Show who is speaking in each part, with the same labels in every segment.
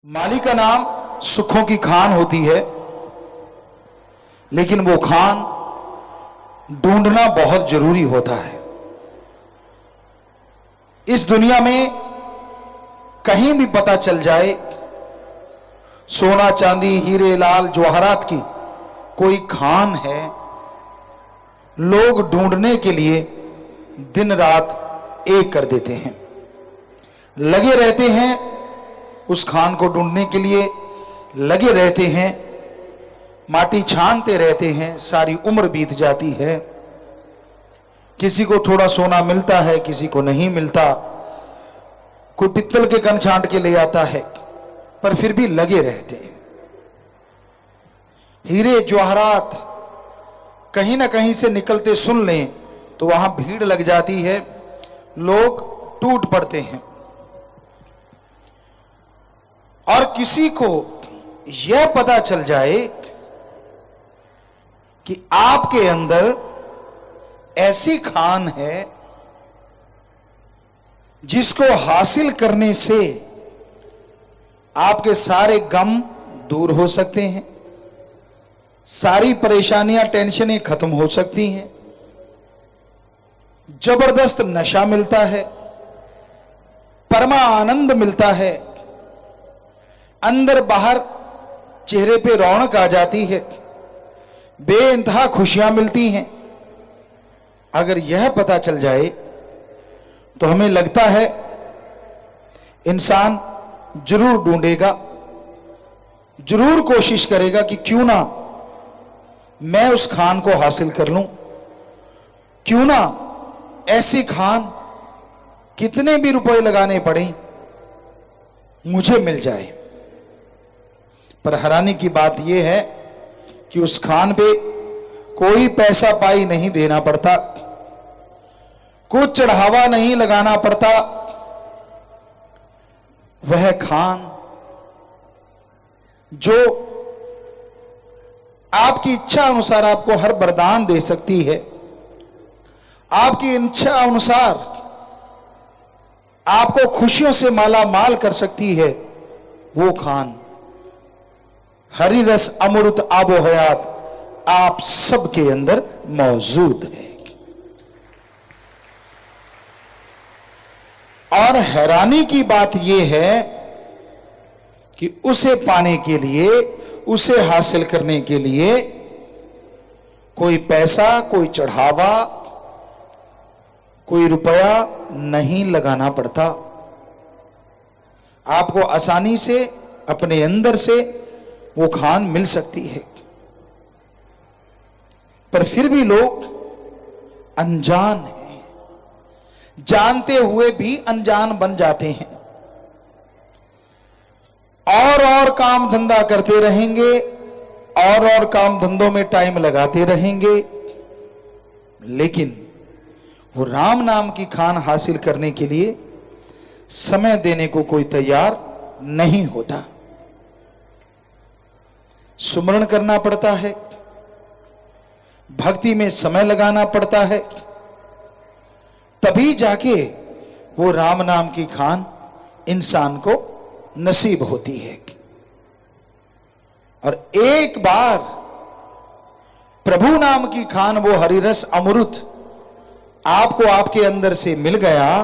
Speaker 1: माली का नाम सुखों की खान होती है, लेकिन वो खान ढूंढना बहुत जरूरी होता है। इस दुनिया में कहीं भी पता चल जाए सोना चांदी हीरे लाल जवाहरात की कोई खान है, लोग ढूंढने के लिए दिन रात एक कर देते हैं, लगे रहते हैं, उस खान को ढूंढने के लिए लगे रहते हैं, माटी छानते रहते हैं, सारी उम्र बीत जाती है। किसी को थोड़ा सोना मिलता है, किसी को नहीं मिलता, कोई पित्तल के कण छांट के ले आता है, पर फिर भी लगे रहते हैं। हीरे जवाहरात कहीं ना कहीं से निकलते सुन लें तो वहां भीड़ लग जाती है, लोग टूट पड़ते हैं। और किसी को यह पता चल जाए कि आपके अंदर ऐसी खान है जिसको हासिल करने से आपके सारे गम दूर हो सकते हैं, सारी परेशानियां टेंशनें खत्म हो सकती हैं, जबरदस्त नशा मिलता है, परमा आनंद मिलता है, अंदर बाहर चेहरे पे रौनक आ जाती है, बेइंतहा खुशियां मिलती हैं। अगर यह पता चल जाए तो हमें लगता है इंसान जरूर ढूंढेगा, जरूर कोशिश करेगा कि क्यों ना मैं उस खान को हासिल कर लूं, क्यों ना ऐसी खान कितने भी रुपए लगाने पड़े मुझे मिल जाए। पर हैरानी की बात यह है कि उस खान पे कोई पैसा पाई नहीं देना पड़ता, कुछ चढ़ावा नहीं लगाना पड़ता। वह खान जो आपकी इच्छा अनुसार आपको हर वरदान दे सकती है, आपकी इच्छा अनुसार आपको खुशियों से माला माल कर सकती है, वो खान हरी रस अमृत आबो हयात आप सबके अंदर मौजूद है। और हैरानी की बात यह है कि उसे पाने के लिए, उसे हासिल करने के लिए कोई पैसा, कोई चढ़ावा, कोई रुपया नहीं लगाना पड़ता। आपको आसानी से अपने अंदर से वो खान मिल सकती है। पर फिर भी लोग अनजान हैं, जानते हुए भी अनजान बन जाते हैं, और काम धंधा करते रहेंगे, और काम धंधों में टाइम लगाते रहेंगे, लेकिन वो राम नाम की खान हासिल करने के लिए समय देने को कोई तैयार नहीं होता। सुमरण करना पड़ता है, भक्ति में समय लगाना पड़ता है, तभी जाके वो राम नाम की खान इंसान को नसीब होती है। और एक बार प्रभु नाम की खान, वो हरिरस अमृत आपको आपके अंदर से मिल गया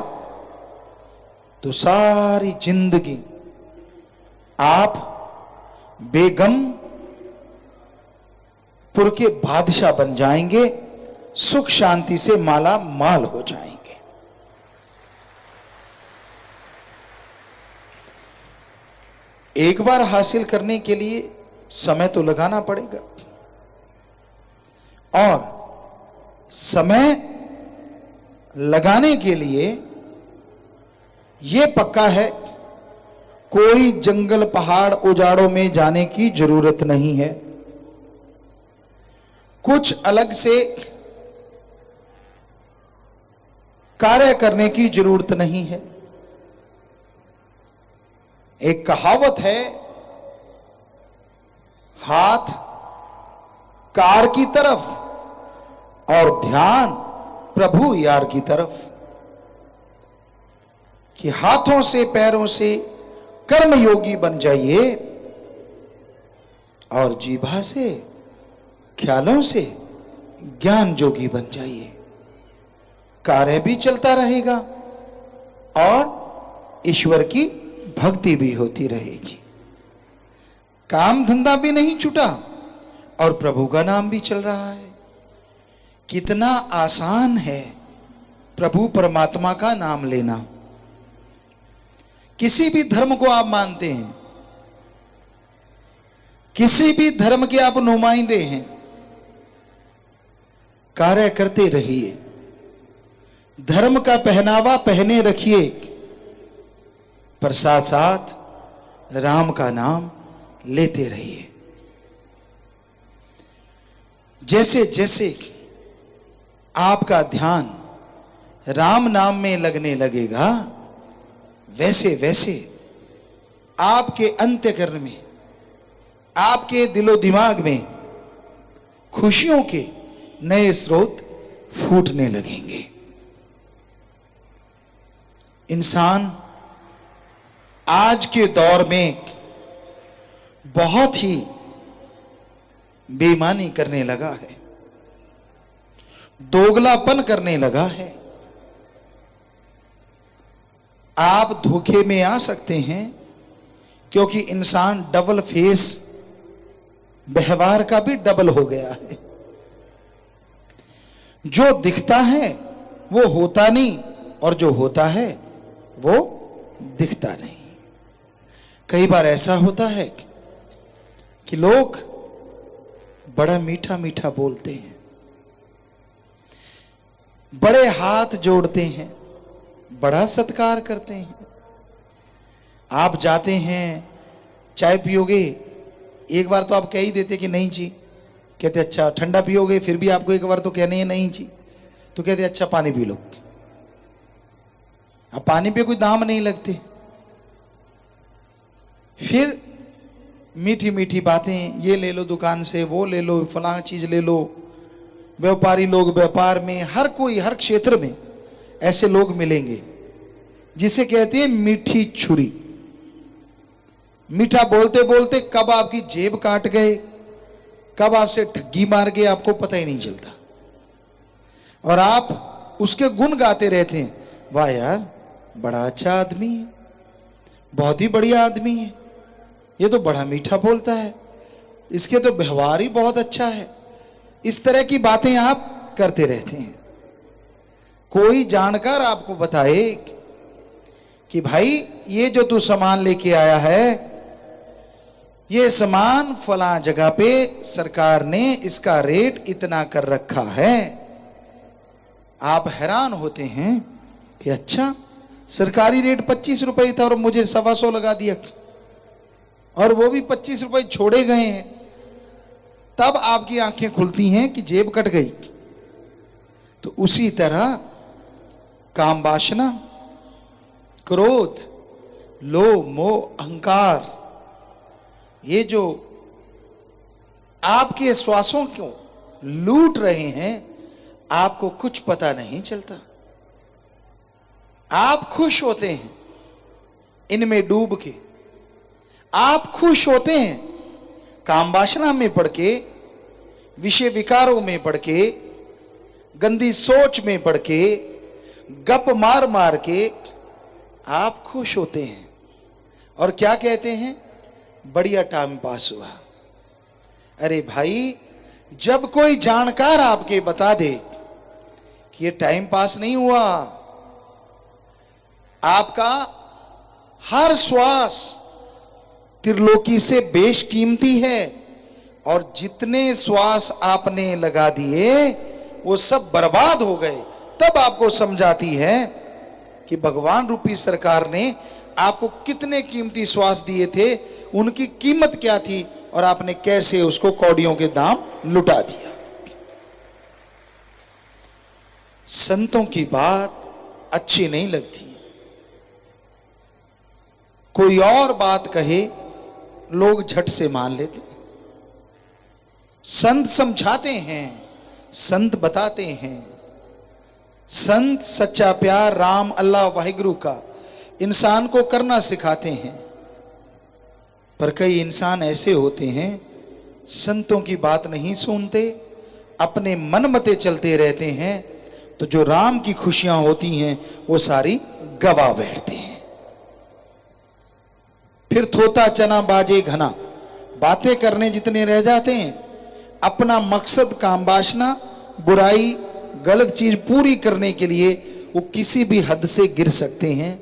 Speaker 1: तो सारी जिंदगी आप बेगम पुर के बादशाह बन जाएंगे, सुख शांति से माला माल हो जाएंगे। एक बार हासिल करने के लिए समय तो लगाना पड़ेगा, और समय लगाने के लिए यह पक्का है कोई जंगल पहाड़ उजाड़ों में जाने की जरूरत नहीं है, कुछ अलग से कार्य करने की जरूरत नहीं है। एक कहावत है, हाथ कार की तरफ और ध्यान प्रभु यार की तरफ, कि हाथों से पैरों से कर्मयोगी बन जाइए और जीभा से, ख्यालों से ज्ञान जोगी बन जाइए। कार्य भी चलता रहेगा और ईश्वर की भक्ति भी होती रहेगी। काम धंधा भी नहीं छूटा और प्रभु का नाम भी चल रहा है। कितना आसान है प्रभु परमात्मा का नाम लेना। किसी भी धर्म को आप मानते हैं, किसी भी धर्म के आप नुमाइंदे हैं, कार्य करते रहिए, धर्म का पहनावा पहने रखिए, पर साथ साथ राम का नाम लेते रहिए। जैसे जैसे आपका ध्यान राम नाम में लगने लगेगा, वैसे वैसे आपके अंतःकरण में, आपके दिलो दिमाग में खुशियों के नए स्रोत फूटने लगेंगे। इंसान आज के दौर में बहुत ही बेईमानी करने लगा है, दोगलापन करने लगा है। आप धोखे में आ सकते हैं क्योंकि इंसान डबल फेस व्यवहार का भी डबल हो गया है। जो दिखता है वो होता नहीं और जो होता है वो दिखता नहीं। कई बार ऐसा होता है कि लोग बड़ा मीठा मीठा बोलते हैं, बड़े हाथ जोड़ते हैं, बड़ा सत्कार करते हैं। आप जाते हैं, चाय पियोगे, एक बार तो आप कह ही देते कि नहीं जी, कहते अच्छा। ठंडा पियोगे, फिर भी आपको एक बार तो कहने है नहीं जी, तो कहते अच्छा पानी पी लो। अब पानी पे कोई दाम नहीं लगते। फिर मीठी मीठी बातें, ये ले लो दुकान से, वो ले लो, फलां चीज ले लो। व्यापारी लोग व्यापार में, हर कोई हर क्षेत्र में ऐसे लोग मिलेंगे जिसे कहते हैं मीठी छुरी। मीठा बोलते बोलते कब आपकी जेब काट गए, कब आपसे ठगी मार गए, आपको पता ही नहीं चलता। और आप उसके गुण गाते रहते हैं, वाह यार बड़ा अच्छा आदमी है, बहुत ही बढ़िया आदमी है, ये तो बड़ा मीठा बोलता है, इसके तो व्यवहार ही बहुत अच्छा है। इस तरह की बातें आप करते रहते हैं। कोई जानकार आपको बताए कि भाई ये जो तू सामान लेके आया है, ये सामान फलां जगह पे सरकार ने इसका रेट इतना कर रखा है। आप हैरान होते हैं कि अच्छा, सरकारी रेट 25 रुपए था और मुझे 125 लगा दिया, और वो भी 25 रुपए छोड़े गए हैं। तब आपकी आंखें खुलती हैं कि जेब कट गई। तो उसी तरह काम वासना, क्रोध, लोभ, मोह, अहंकार, ये जो आपके श्वासों को लूट रहे हैं, आपको कुछ पता नहीं चलता। आप खुश होते हैं इनमें डूब के, आप खुश होते हैं काम वासना में पड़ के, विषय विकारों में पड़ के, गंदी सोच में पड़ के, गप मार मार के आप खुश होते हैं और क्या कहते हैं, बढ़िया टाइम पास हुआ। अरे भाई, जब कोई जानकार आपके बता दे कि ये टाइम पास नहीं हुआ, आपका हर श्वास त्रिलोकी से बेशकीमती है और जितने श्वास आपने लगा दिए वो सब बर्बाद हो गए। तब आपको समझाती है कि भगवान रूपी सरकार ने आपको कितने कीमती श्वास दिए थे, उनकी कीमत क्या थी और आपने कैसे उसको कौड़ियों के दाम लुटा दिया। संतों की बात अच्छी नहीं लगती, कोई और बात कहे लोग झट से मान लेते। संत समझाते हैं, संत बताते हैं, संत सच्चा प्यार राम अल्लाह वाहिगुरु का इंसान को करना सिखाते हैं। पर कई इंसान ऐसे होते हैं, संतों की बात नहीं सुनते, अपने मन मते चलते रहते हैं, तो जो राम की खुशियां होती हैं वो सारी गवा बैठते हैं। फिर थोता चना बाजे घना, बातें करने जितने रह जाते हैं, अपना मकसद काम वासना बुराई गलत चीज पूरी करने के लिए वो किसी भी हद से गिर सकते हैं।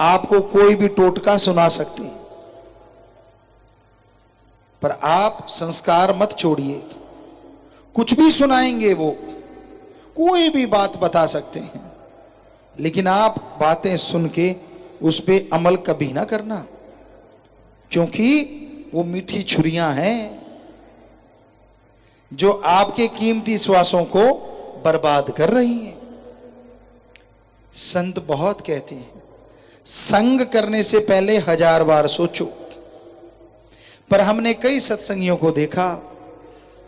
Speaker 1: आपको कोई भी टोटका सुना सकते हैं, पर आप संस्कार मत छोड़िए। कुछ भी सुनाएंगे वो, कोई भी बात बता सकते हैं, लेकिन आप बातें सुन के उस पर अमल कभी ना करना, क्योंकि वो मीठी छुरियां हैं जो आपके कीमती श्वासों को बर्बाद कर रही हैं। संत बहुत कहते हैं, संग करने से पहले 1000 बार सोचो। पर हमने कई सत्संगियों को देखा,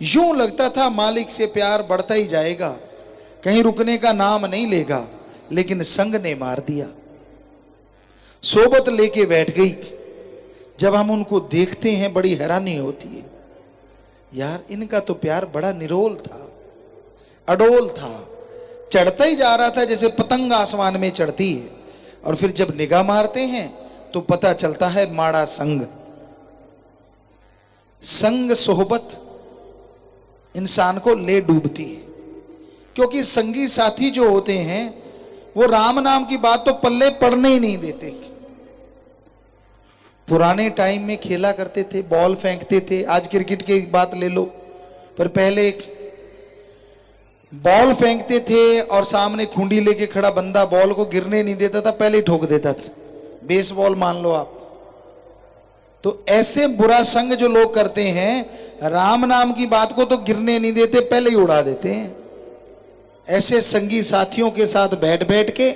Speaker 1: यूं लगता था मालिक से प्यार बढ़ता ही जाएगा, कहीं रुकने का नाम नहीं लेगा, लेकिन संग ने मार दिया। सोबत लेके बैठ गई। जब हम उनको देखते हैं बड़ी हैरानी होती है, यार इनका तो प्यार बड़ा निरोल था, अडोल था, चढ़ता ही जा रहा था जैसे पतंग आसमान में चढ़ती है। और फिर जब निगाह मारते हैं तो पता चलता है माड़ा संग। संग सोहबत इंसान को ले डूबती है, क्योंकि संगी साथी जो होते हैं वो राम नाम की बात तो पल्ले पड़ने ही नहीं देते। पुराने टाइम में खेला करते थे, बॉल फेंकते थे, आज क्रिकेट की बात ले लो, पर पहले बॉल फेंकते थे और सामने खुंडी लेके खड़ा बंदा बॉल को गिरने नहीं देता था, पहले ही ठोक देता था। बेसबॉल मान लो आप। तो ऐसे बुरा संग जो लोग करते हैं, राम नाम की बात को तो गिरने नहीं देते, पहले ही उड़ा देते हैं। ऐसे संगी साथियों के साथ बैठ बैठ के,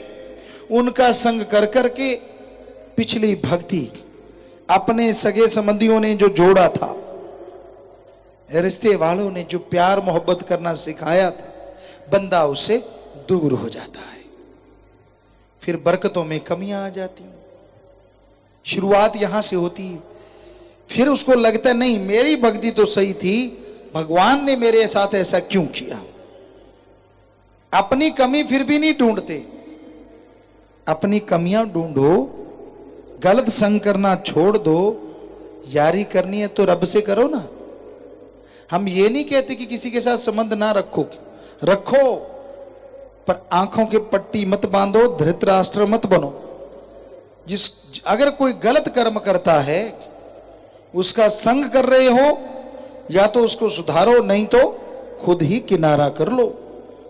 Speaker 1: उनका संग कर कर के पिछली भक्ति, अपने सगे संबंधियों ने जो जोड़ा था, रिश्ते वालों ने जो प्यार मोहब्बत करना सिखाया था, बंदा उससे दूर हो जाता है। फिर बरकतों में कमियां आ जाती हैं। शुरुआत यहां से होती है। फिर उसको लगता है नहीं, मेरी भक्ति तो सही थी, भगवान ने मेरे साथ ऐसा क्यों किया। अपनी कमी फिर भी नहीं ढूंढते, अपनी कमियां ढूंढो, गलत संग करना छोड़ दो। यारी करनी है तो रब से करो ना। हम ये नहीं कहते कि किसी के साथ संबंध ना रखो, रखो, पर आंखों के पट्टी मत बांधो, धृतराष्ट्र मत बनो। अगर कोई गलत कर्म करता है, उसका संग कर रहे हो, या तो उसको सुधारो, नहीं तो खुद ही किनारा कर लो।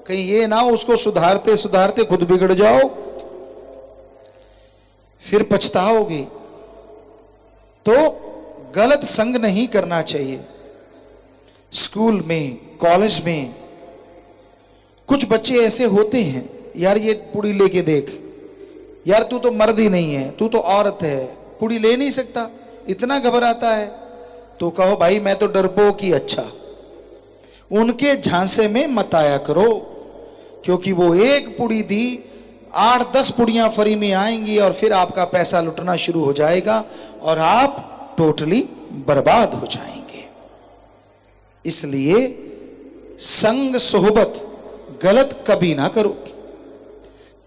Speaker 1: कहीं ये ना हो उसको सुधारते सुधारते खुद बिगड़ जाओ, फिर पछताओगे। तो गलत संग नहीं करना चाहिए। स्कूल में, कॉलेज में कुछ बच्चे ऐसे होते हैं, यार ये पुड़ी लेके देख, यार तू तो मर्द ही नहीं है, तू तो औरत है, पुड़ी ले नहीं सकता, इतना घबराता है। तो कहो भाई मैं तो डरपोक ही अच्छा। उनके झांसे में मत आया करो, क्योंकि वो एक पुड़ी दी, 8-10 पुड़ियां फ्री में आएंगी और फिर आपका पैसा लुटना शुरू हो जाएगा और आप टोटली बर्बाद हो जाएंगे। इसलिए संग सोहबत गलत कभी ना करो।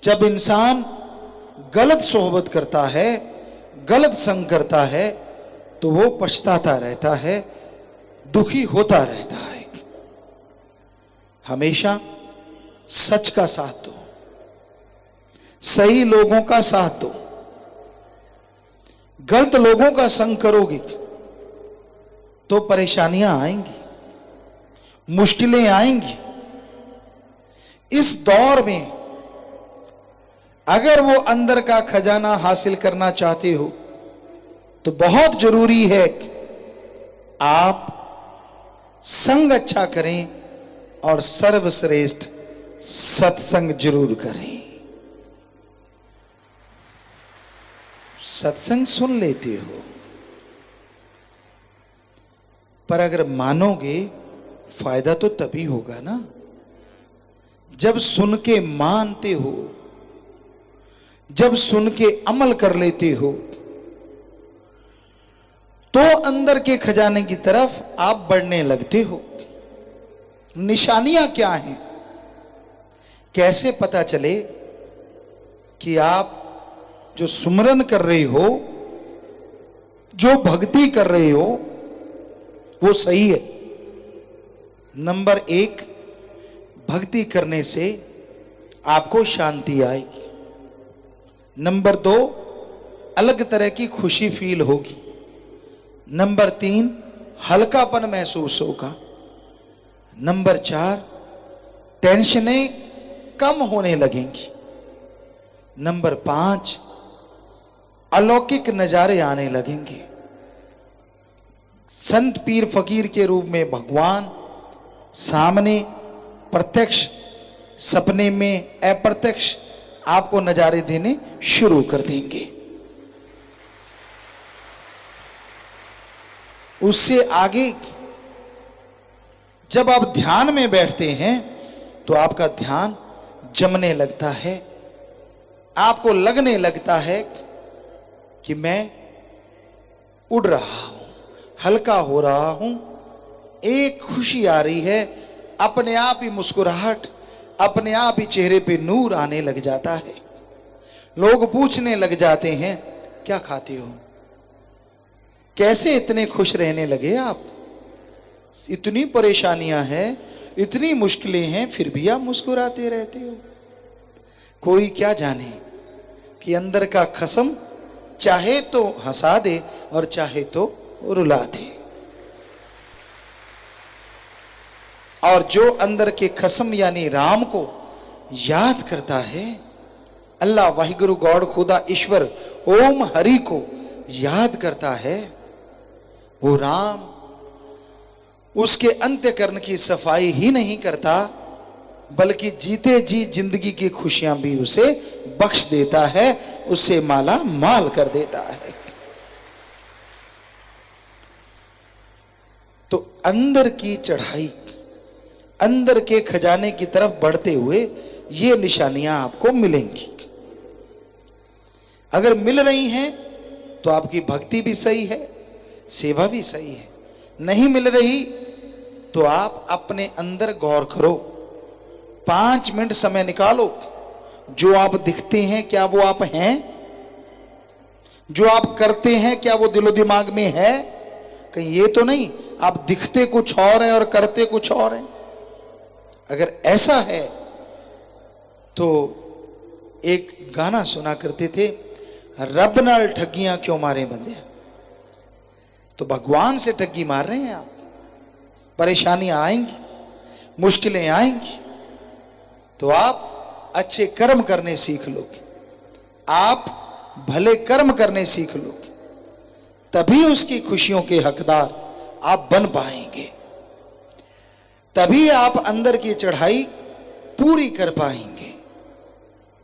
Speaker 1: जब इंसान गलत सोहबत करता है, गलत संग करता है, तो वो पछताता रहता है, दुखी होता रहता है। हमेशा सच का साथ दो, सही लोगों का साथ दो। गलत लोगों का संग करोगे तो परेशानियां आएंगी, मुश्किलें आएंगी। इस दौर में अगर वो अंदर का खजाना हासिल करना चाहते हो तो बहुत जरूरी है आप संग अच्छा करें और सर्वश्रेष्ठ सत्संग जरूर करें। सत्संग सुन लेते हो, पर अगर मानोगे फायदा तो तभी होगा ना जब सुन के मानते हो, जब सुन के अमल कर लेते हो। तो अंदर के खजाने की तरफ आप बढ़ने लगते हो। निशानियां क्या हैं? कैसे पता चले कि आप जो सुमरन कर रहे हो, जो भक्ति कर रहे हो, वो सही है? नंबर 1, भक्ति करने से आपको शांति आएगी। नंबर 2, अलग तरह की खुशी फील होगी। नंबर 3, हल्कापन महसूस होगा। नंबर 4, टेंशनें कम होने लगेंगी। नंबर 5, अलौकिक नजारे आने लगेंगे। संत पीर फकीर के रूप में भगवान सामने प्रत्यक्ष, सपने में अप्रत्यक्ष आपको नजारे देने शुरू कर देंगे। उससे आगे जब आप ध्यान में बैठते हैं तो आपका ध्यान जमने लगता है। आपको लगने लगता है कि मैं उड़ रहा हूं, हल्का हो रहा हूं, एक खुशी आ रही है, अपने आप ही मुस्कुराहट, अपने आप ही चेहरे पे नूर आने लग जाता है। लोग पूछने लग जाते हैं, क्या खाते हो? कैसे इतने खुश रहने लगे आप? इतनी परेशानियां हैं, इतनी मुश्किलें हैं, फिर भी आप मुस्कुराते रहते हो। कोई क्या जाने कि अंदर का खसम चाहे तो हंसा दे और चाहे तो रुला दे। और जो अंदर के खसम यानी राम को याद करता है, अल्लाह वाहिगुरु गॉड खुदा ईश्वर ओम हरि को याद करता है, वो राम उसके अंत्यकरण की सफाई ही नहीं करता, बल्कि जीते जी जिंदगी की खुशियां भी उसे बख्श देता है, उससे माला माल कर देता है। तो अंदर की चढ़ाई, अंदर के खजाने की तरफ बढ़ते हुए ये निशानियां आपको मिलेंगी। अगर मिल रही हैं तो आपकी भक्ति भी सही है, सेवा भी सही है। नहीं मिल रही तो आप अपने अंदर गौर करो, 5 मिनट समय निकालो। जो आप दिखते हैं क्या वो आप हैं? जो आप करते हैं क्या वो दिलो दिमाग में है? कहीं ये तो नहीं आप दिखते कुछ और हैं और करते कुछ और हैं? अगर ऐसा है तो एक गाना सुना करते थे, रब नाल ठगियां क्यों मारे बंदे। तो भगवान से ठगी मार रहे हैं आप। परेशानियां आएंगी, मुश्किलें आएंगी, तो आप अच्छे कर्म करने सीख लो, आप भले कर्म करने सीख लो, तभी उसकी खुशियों के हकदार आप बन पाएंगे। तभी आप अंदर की चढ़ाई पूरी कर पाएंगे।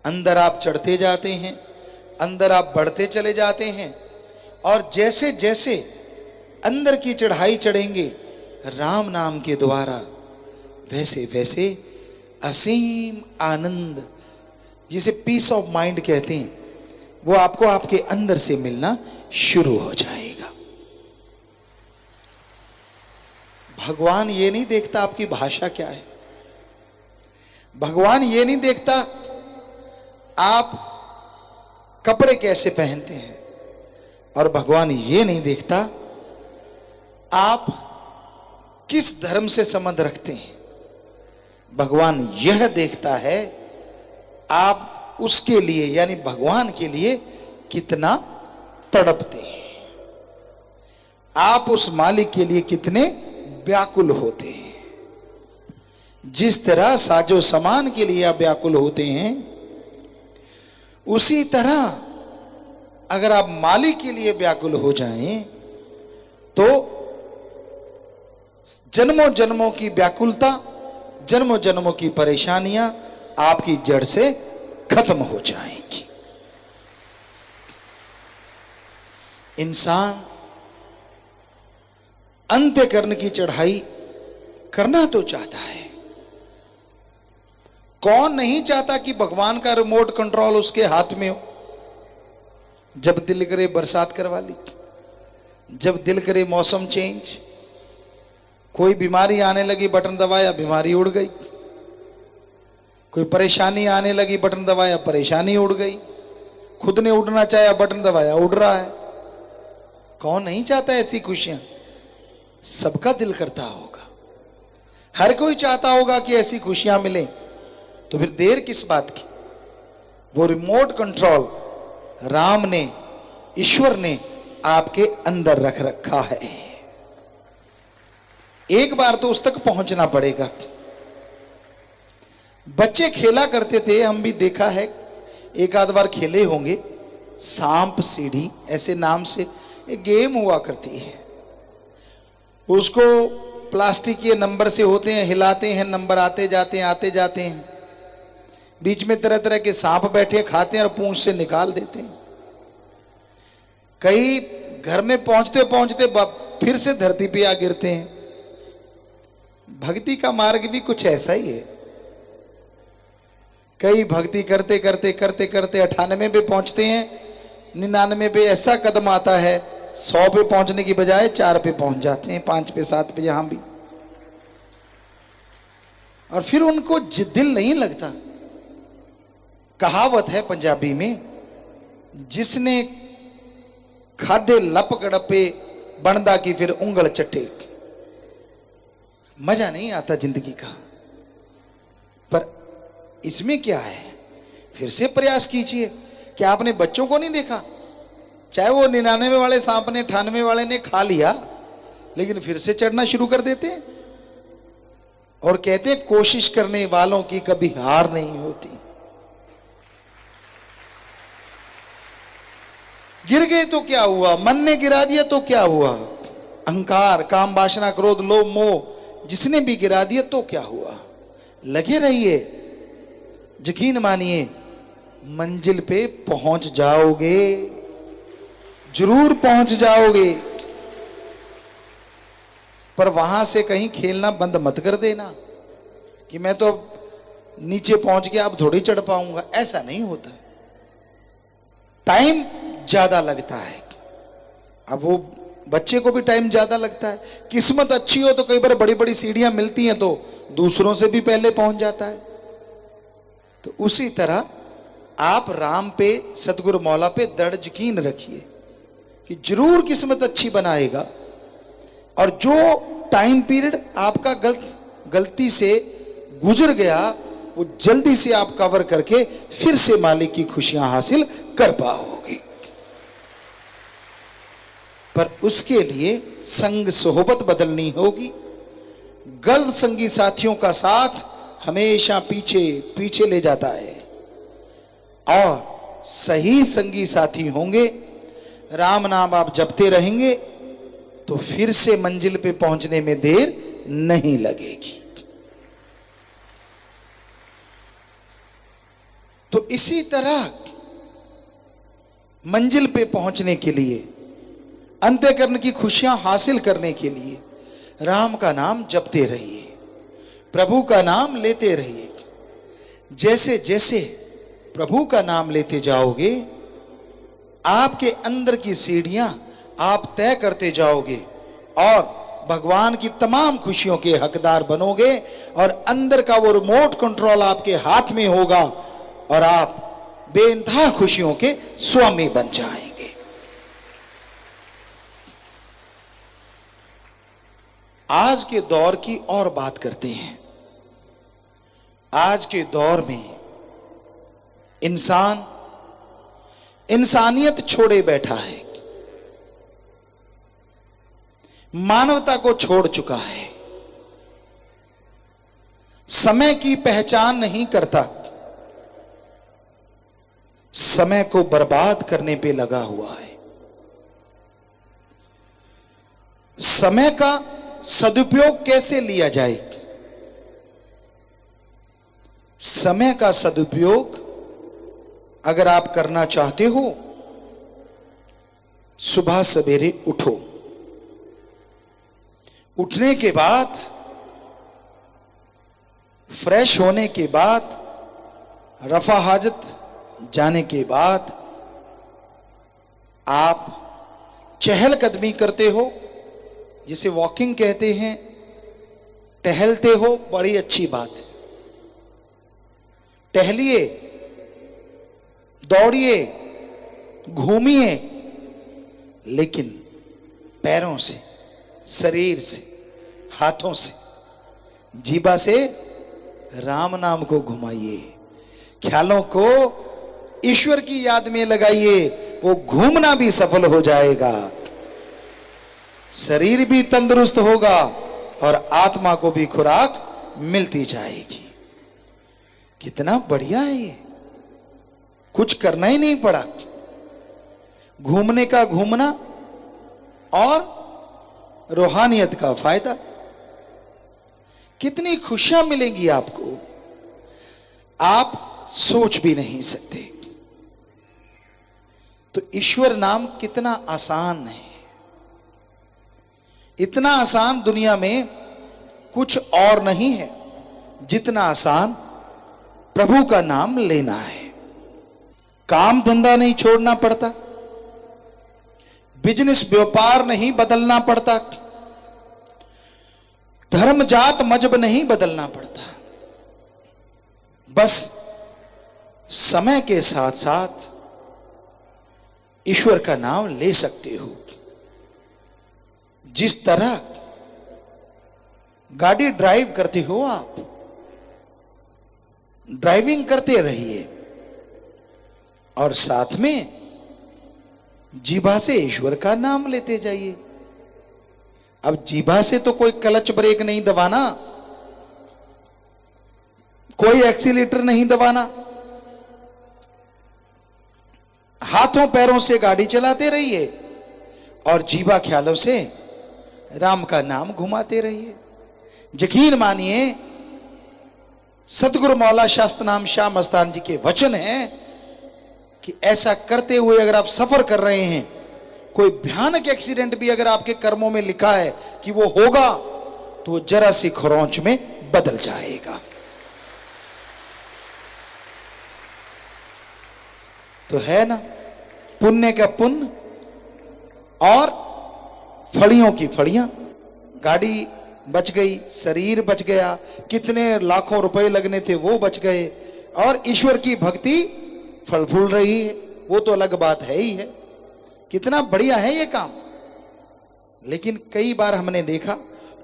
Speaker 1: अंदर आप चढ़ते जाते हैं, अंदर आप बढ़ते चले जाते हैं, और जैसे जैसे अंदर की चढ़ाई चढ़ेंगे राम नाम के द्वारा, वैसे वैसे असीम आनंद, जिसे पीस ऑफ माइंड कहते हैं, वो आपको आपके अंदर से मिलना शुरू हो जाएगा। भगवान ये नहीं देखता आपकी भाषा क्या है, भगवान ये नहीं देखता आप कपड़े कैसे पहनते हैं, और भगवान ये नहीं देखता आप किस धर्म से संबंध रखते हैं। भगवान यह देखता है आप उसके लिए यानी भगवान के लिए कितना तड़पते हैं, आप उस मालिक के लिए कितने व्याकुल होते हैं। जिस तरह साजो सामान के लिए आप व्याकुल होते हैं, उसी तरह अगर आप मालिक के लिए व्याकुल हो जाएं तो जन्मों जन्मों की व्याकुलता, जन्मों जन्मों की परेशानियां आपकी जड़ से खत्म हो जाएंगी। इंसान अंत्यकरण की चढ़ाई करना तो चाहता है। कौन नहीं चाहता कि भगवान का रिमोट कंट्रोल उसके हाथ में हो? जब दिल करे बरसात करवा ली, जब दिल करे मौसम चेंज, कोई बीमारी आने लगी बटन दबाया बीमारी उड़ गई, कोई परेशानी आने लगी बटन दबाया परेशानी उड़ गई, खुद ने उड़ना चाहा बटन दबाया उड़ रहा है। कौन नहीं चाहता ऐसी खुशियां? सबका दिल करता होगा, हर कोई चाहता होगा कि ऐसी खुशियां मिले। तो फिर देर किस बात की? वो रिमोट कंट्रोल राम ने, ईश्वर ने आपके अंदर रख रखा है। एक बार तो उस तक पहुंचना पड़ेगा। बच्चे खेला करते थे, हम भी देखा है, एक आध बार खेले होंगे, सांप सीढ़ी ऐसे नाम से एक गेम हुआ करती है। उसको प्लास्टिक के नंबर से होते हैं, हिलाते हैं, नंबर आते जाते हैं आते जाते हैं, बीच में तरह तरह के सांप बैठे खाते हैं और पूंछ से निकाल देते हैं। कई घर में पहुंचते पहुंचते फिर से धरती पे आ गिरते हैं। भक्ति का मार्ग भी कुछ ऐसा ही है। कई भक्ति करते करते करते करते 98 पे पहुंचते हैं, 99 पे ऐसा कदम आता है 100 पे पहुंचने की बजाय 4 पे पहुंच जाते हैं, 5 पे 7 पे, यहां भी। और फिर उनको दिल नहीं लगता। कहावत है पंजाबी में, जिसने खादे लप गड़पे बनदा की फिर उंगल चट्टे। मजा नहीं आता जिंदगी का, पर इसमें क्या है? फिर से प्रयास कीजिए। क्या आपने बच्चों को नहीं देखा? चाहे वो 99 वाले सांप ने 98 वाले ने खा लिया, लेकिन फिर से चढ़ना शुरू कर देते हैं और कहते हैं कोशिश करने वालों की कभी हार नहीं होती। गिर गए तो क्या हुआ? मन ने गिरा दिया तो क्या हुआ? अहंकार, काम, वासना, क्रोध, लोभ, मोह जिसने भी गिरा दिया तो क्या हुआ? लगे रहिए, यकीन मानिए मंजिल पे पहुंच जाओगे, जरूर पहुंच जाओगे। पर वहां से कहीं खेलना बंद मत कर देना कि मैं तो नीचे पहुंच गया अब थोड़ी चढ़ पाऊंगा। ऐसा नहीं होता, टाइम ज्यादा लगता है। अब वो बच्चे को भी टाइम ज्यादा लगता है। किस्मत अच्छी हो तो कई बार बड़ी बड़ी सीढ़ियां मिलती हैं तो दूसरों से भी पहले पहुंच जाता है। तो उसी तरह आप राम पे, सतगुरु मौला पे दृढ़ यकीन रखिए कि जरूर किस्मत अच्छी बनाएगा। और जो टाइम पीरियड आपका गलती से गुजर गया वो जल्दी से आप कवर करके फिर से मालिक की खुशियां हासिल कर पाओगे। पर उसके लिए संग सोहबत बदलनी होगी। गलत संगी साथियों का साथ हमेशा पीछे पीछे ले जाता है, और सही संगी साथी होंगे, राम नाम आप जपते रहेंगे तो फिर से मंजिल पे पहुंचने में देर नहीं लगेगी। तो इसी तरह मंजिल पे पहुंचने के लिए, अंत्यकरण की खुशियां हासिल करने के लिए राम का नाम जपते रहिए, प्रभु का नाम लेते रहिए। जैसे जैसे प्रभु का नाम लेते जाओगे आपके अंदर की सीढ़ियां आप तय करते जाओगे और भगवान की तमाम खुशियों के हकदार बनोगे, और अंदर का वो रिमोट कंट्रोल आपके हाथ में होगा और आप बेइंतहा खुशियों के स्वामी बन जाएंगे। आज के दौर की और बात करते हैं। आज के दौर में इंसान इंसानियत छोड़े बैठा है, मानवता को छोड़ चुका है, समय की पहचान नहीं करता, समय को बर्बाद करने पे लगा हुआ है। समय का सदुपयोग कैसे लिया जाए? समय का सदुपयोग अगर आप करना चाहते हो, सुबह सवेरे उठो, उठने के बाद, फ्रेश होने के बाद, रफा हाजत जाने के बाद आप चहलकदमी करते हो, जिसे वॉकिंग कहते हैं, टहलते हो, बड़ी अच्छी बात है। टहलिए, दौड़िए, घूमिए, लेकिन पैरों से, शरीर से, हाथों से, जीभा से राम नाम को घुमाइए, ख्यालों को ईश्वर की याद में लगाइए। वो घूमना भी सफल हो जाएगा, शरीर भी तंदुरुस्त होगा और आत्मा को भी खुराक मिलती जाएगी। कितना बढ़िया है ये, कुछ करना ही नहीं पड़ा। घूमने का घूमना और रूहानियत का फायदा। कितनी खुशियां मिलेंगी आपको, आप सोच भी नहीं सकते। तो ईश्वर नाम कितना आसान है, इतना आसान दुनिया में कुछ और नहीं है जितना आसान प्रभु का नाम लेना है। काम धंधा नहीं छोड़ना पड़ता, बिजनेस व्यापार नहीं बदलना पड़ता, धर्म जात मजहब नहीं बदलना पड़ता। बस समय के साथ साथ ईश्वर का नाम ले सकते हो। जिस तरह गाड़ी ड्राइव करते हो, आप ड्राइविंग करते रहिए और साथ में जीभा से ईश्वर का नाम लेते जाइए। अब जीभा से तो कोई क्लच ब्रेक नहीं दबाना, कोई एक्सीलेटर नहीं दबाना, हाथों पैरों से गाड़ी चलाते रहिए और जीभा ख्यालों से राम का नाम घुमाते रहिए। यकीन मानिए, सतगुरु मौला शास्त्र नाम शाह मस्तान जी के वचन हैं कि ऐसा करते हुए अगर आप सफर कर रहे हैं, कोई भयानक एक्सीडेंट भी अगर आपके कर्मों में लिखा है कि वो होगा, तो वो जरा सी खरोंच में बदल जाएगा। तो है ना, पुण्य का पुण्य और फड़ियों की फड़ियां। गाड़ी बच गई, शरीर बच गया, कितने लाखों रुपए लगने थे वो बच गए, और ईश्वर की भक्ति फल फूल रही है, वो तो अलग बात है ही है। कितना बढ़िया है ये काम। लेकिन कई बार हमने देखा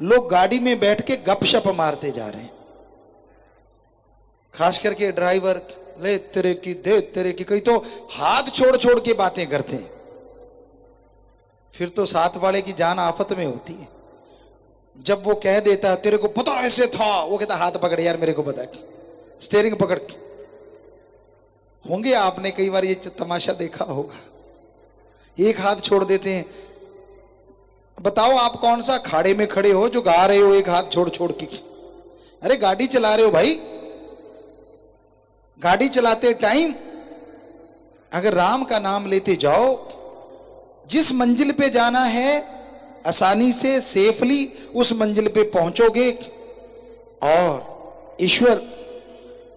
Speaker 1: लोग गाड़ी में बैठ के गपशप मारते जा रहे हैं, खास करके ड्राइवर, ले तेरे की दे तेरे की, कई तो हाथ छोड़ छोड़ के बातें करते हैं। फिर तो साथ वाले की जान आफत में होती है। जब वो कह देता तेरे को पता ऐसे था, वो कहता हाथ पकड़ यार मेरे को पता है, स्टीयरिंग पकड़। होंगे आपने कई बार ये तमाशा देखा होगा, एक हाथ छोड़ देते हैं। बताओ आप कौन सा खाड़े में खड़े हो जो गा रहे हो एक हाथ छोड़ छोड़ के? अरे गाड़ी चला रहे हो भाई, गाड़ी चलाते टाइम अगर राम का नाम लेते जाओ, जिस मंजिल पे जाना है आसानी से सेफली उस मंजिल पे पहुंचोगे और ईश्वर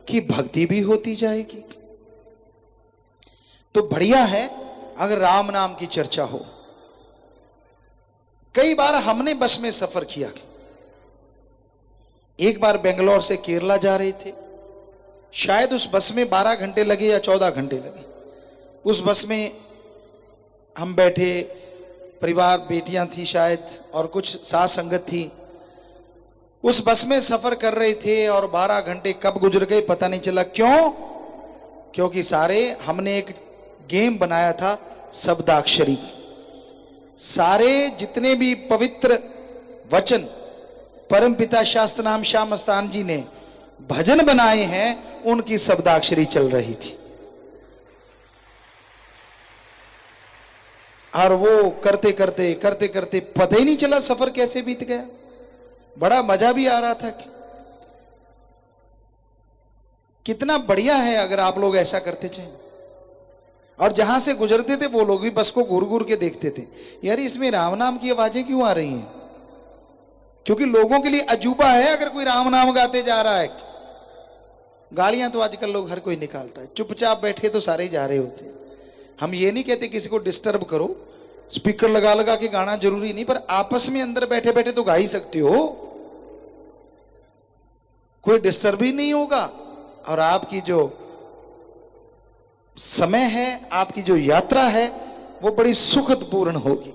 Speaker 1: की भक्ति भी होती जाएगी। तो बढ़िया है अगर राम नाम की चर्चा हो। कई बार हमने बस में सफर किया। एक बार बेंगलोर से केरला जा रहे थे, शायद उस बस में 12 घंटे लगे या 14 घंटे लगे। उस बस में हम बैठे, परिवार, बेटियां थी शायद और कुछ साथ संगत थी। उस बस में सफर कर रहे थे और 12 घंटे कब गुजर गए पता नहीं चला। क्यों? क्योंकि हमने एक गेम बनाया था, शब्दाक्षरी। सारे जितने भी पवित्र वचन परमपिता शास्त्र नाम शाह मस्तान जी ने भजन बनाए हैं, उनकी शब्दाक्षरी चल रही थी। और वो करते करते करते करते पता ही नहीं चला सफर कैसे बीत गया। बड़ा मजा भी आ रहा था। कितना बढ़िया है अगर आप लोग ऐसा करते चाहें। और जहां से गुजरते थे वो लोग भी बस को घूर घूर के देखते थे, यार इसमें राम नाम की आवाजें क्यों आ रही हैं? क्योंकि लोगों के लिए अजूबा है अगर कोई राम नाम गाते जा रहा है। गालियां तो आजकल लोग हर कोई निकालता है, चुपचाप बैठे तो सारे ही जा रहे होते हैं। हम ये नहीं कहते किसी को डिस्टर्ब करो, स्पीकर लगा लगा के गाना जरूरी नहीं, पर आपस में अंदर बैठे बैठे तो गा ही सकते हो, कोई डिस्टर्ब ही नहीं होगा। और आपकी जो समय है, आपकी जो यात्रा है, वो बड़ी सुखदपूर्ण होगी।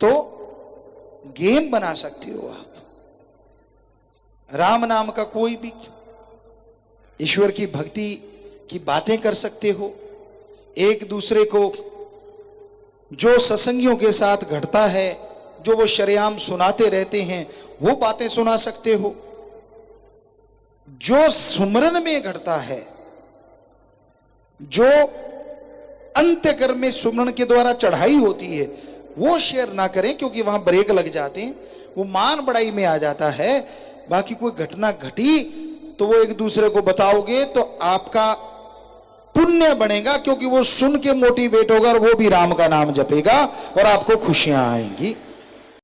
Speaker 1: तो गेम बना सकते हो आप, राम नाम का कोई भी, ईश्वर की भक्ति की बातें कर सकते हो। एक दूसरे को जो सत्संगियों के साथ घटता है, जो वो शरेआम सुनाते रहते हैं, वो बातें सुना सकते हो। जो सुमरन में घटता है, जो अंत्यकर्म में सुमरन के द्वारा चढ़ाई होती है, वो शेयर ना करें, क्योंकि वहां ब्रेक लग जाते हैं, वो मान बढ़ाई में आ जाता है। बाकी कोई घटना घटी तो वो एक दूसरे को बताओगे तो आपका पुण्य बनेगा, क्योंकि वो सुन के मोटिवेट होगा और वो भी राम का नाम जपेगा और आपको खुशियां आएंगी।